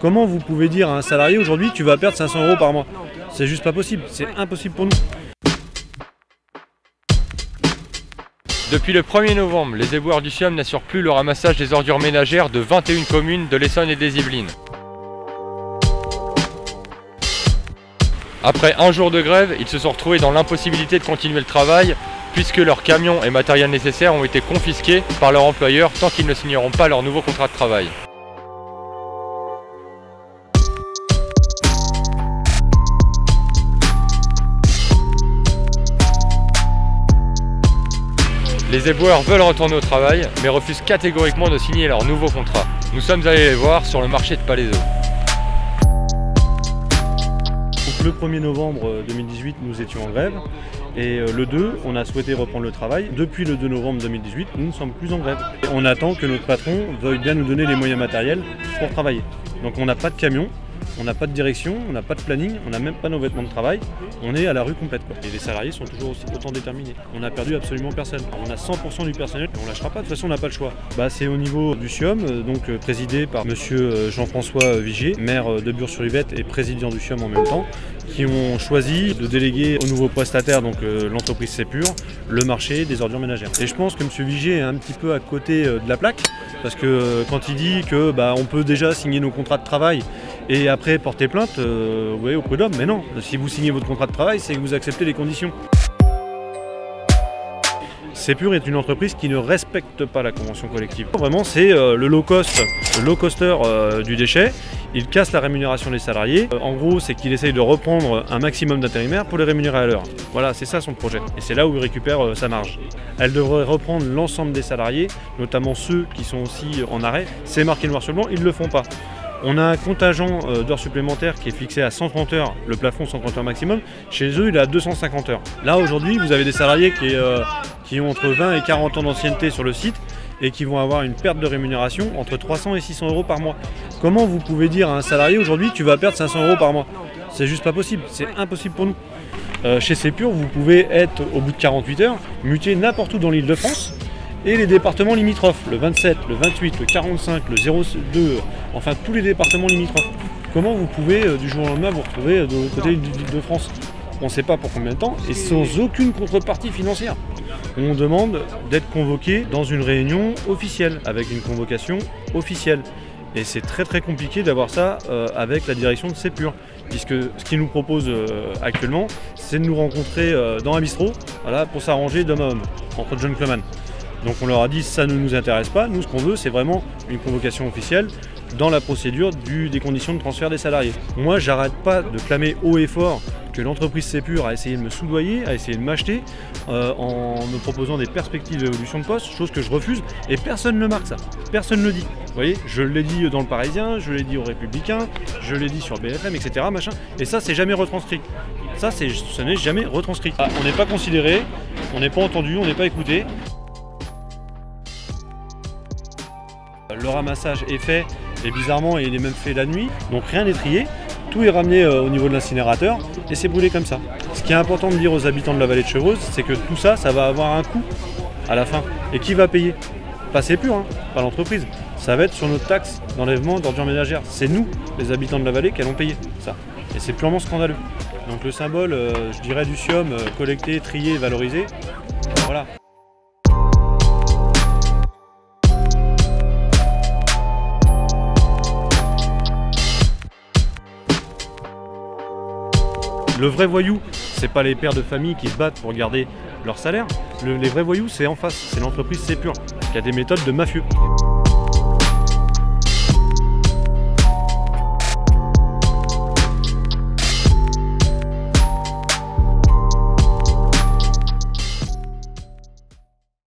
Comment vous pouvez dire à un salarié aujourd'hui tu vas perdre 500 € par mois? C'est juste pas possible, c'est impossible pour nous. Depuis le 1er novembre, les éboueurs du SIOM n'assurent plus le ramassage des ordures ménagères de 21 communes de l'Essonne et des Yvelines. Après un jour de grève, ils se sont retrouvés dans l'impossibilité de continuer le travail puisque leurs camions et matériel nécessaires ont été confisqués par leur employeur tant qu'ils ne signeront pas leur nouveau contrat de travail. Les éboueurs veulent retourner au travail, mais refusent catégoriquement de signer leur nouveau contrat. Nous sommes allés les voir sur le marché de Palaiseau. Donc, le 1er novembre 2018, nous étions en grève. Et le 2, on a souhaité reprendre le travail. Depuis le 2 novembre 2018, nous ne sommes plus en grève. Et on attend que notre patron veuille bien nous donner les moyens matériels pour travailler. Donc on n'a pas de camion, on n'a pas de direction, on n'a pas de planning, on n'a même pas nos vêtements de travail. On est à la rue complète, quoi. Et les salariés sont toujours aussi autant déterminés. On n'a perdu absolument personne. On a 100% du personnel, on ne lâchera pas, de toute façon on n'a pas le choix. C'est au niveau du SIOM, donc présidé par monsieur Jean-François Vigier, maire de Bures-sur-Yvette et président du SIOM en même temps, qui ont choisi de déléguer au nouveau prestataire, donc l'entreprise Sepur, le marché des ordures ménagères. Et je pense que M. Vigier est un petit peu à côté de la plaque, parce que quand il dit que on peut déjà signer nos contrats de travail et après porter plainte au prud'homme, mais non, si vous signez votre contrat de travail, c'est que vous acceptez les conditions. Sepur est une entreprise qui ne respecte pas la convention collective. Vraiment, c'est le low coster du déchet. Il casse la rémunération des salariés. En gros, c'est qu'il essaye de reprendre un maximum d'intérimaires pour les rémunérer à l'heure. Voilà, c'est ça son projet. Et c'est là où il récupère sa marge. Elle devrait reprendre l'ensemble des salariés, notamment ceux qui sont aussi en arrêt. C'est marqué noir sur blanc, ils ne le font pas. On a un contingent d'heures supplémentaires qui est fixé à 130 heures, le plafond 130 heures maximum. Chez eux, il est à 250 heures. Là, aujourd'hui, vous avez des salariés qui ont entre 20 et 40 ans d'ancienneté sur le site et qui vont avoir une perte de rémunération entre 300 et 600 € par mois. Comment vous pouvez dire à un salarié aujourd'hui tu vas perdre 500 € par mois? C'est juste pas possible, c'est impossible pour nous. Chez Sepur, vous pouvez être, au bout de 48 heures, muté n'importe où dans l'Île-de-France et les départements limitrophes, le 27, le 28, le 45, le 02, enfin tous les départements limitrophes. Comment vous pouvez du jour au lendemain vous retrouver de l'autre côté de France? On ne sait pas pour combien de temps et sans aucune contrepartie financière. On demande d'être convoqué dans une réunion officielle, avec une convocation officielle. Et c'est très très compliqué d'avoir ça avec la direction de Sepur, puisque ce qu'ils nous proposent actuellement, c'est de nous rencontrer dans un bistrot, voilà, pour s'arranger d'homme à homme, entre gentlemen. Donc on leur a dit ça ne nous intéresse pas, nous ce qu'on veut c'est vraiment une convocation officielle dans la procédure des conditions de transfert des salariés. Moi j'arrête pas de clamer haut et fort que l'entreprise Sepur a essayé de me soudoyer, a essayé de m'acheter en me proposant des perspectives d'évolution de poste, chose que je refuse et personne ne marque ça, personne ne le dit. Vous voyez, je l'ai dit dans le Parisien, je l'ai dit aux Républicains, je l'ai dit sur BFM, etc. Machin, et ça c'est jamais retranscrit. Ça ce n'est jamais retranscrit. On n'est pas considéré, on n'est pas entendu, on n'est pas écouté. Le ramassage est fait et bizarrement il est même fait la nuit, donc rien n'est trié, tout est ramené au niveau de l'incinérateur et c'est brûlé comme ça. Ce qui est important de dire aux habitants de la vallée de Chevreuse, c'est que tout ça, ça va avoir un coût à la fin. Et qui va payer? Pas Sepur, hein, pas l'entreprise. Ça va être sur notre taxe d'enlèvement d'ordures ménagères. C'est nous, les habitants de la vallée, qui allons payer ça. Et c'est purement scandaleux. Donc le symbole, je dirais, du SIOM, collecté, trié, valorisé, voilà. Le vrai voyou, c'est pas les pères de famille qui se battent pour garder leur salaire. Les vrais voyous, c'est en face, c'est l'entreprise Sepur, qui a des méthodes de mafieux.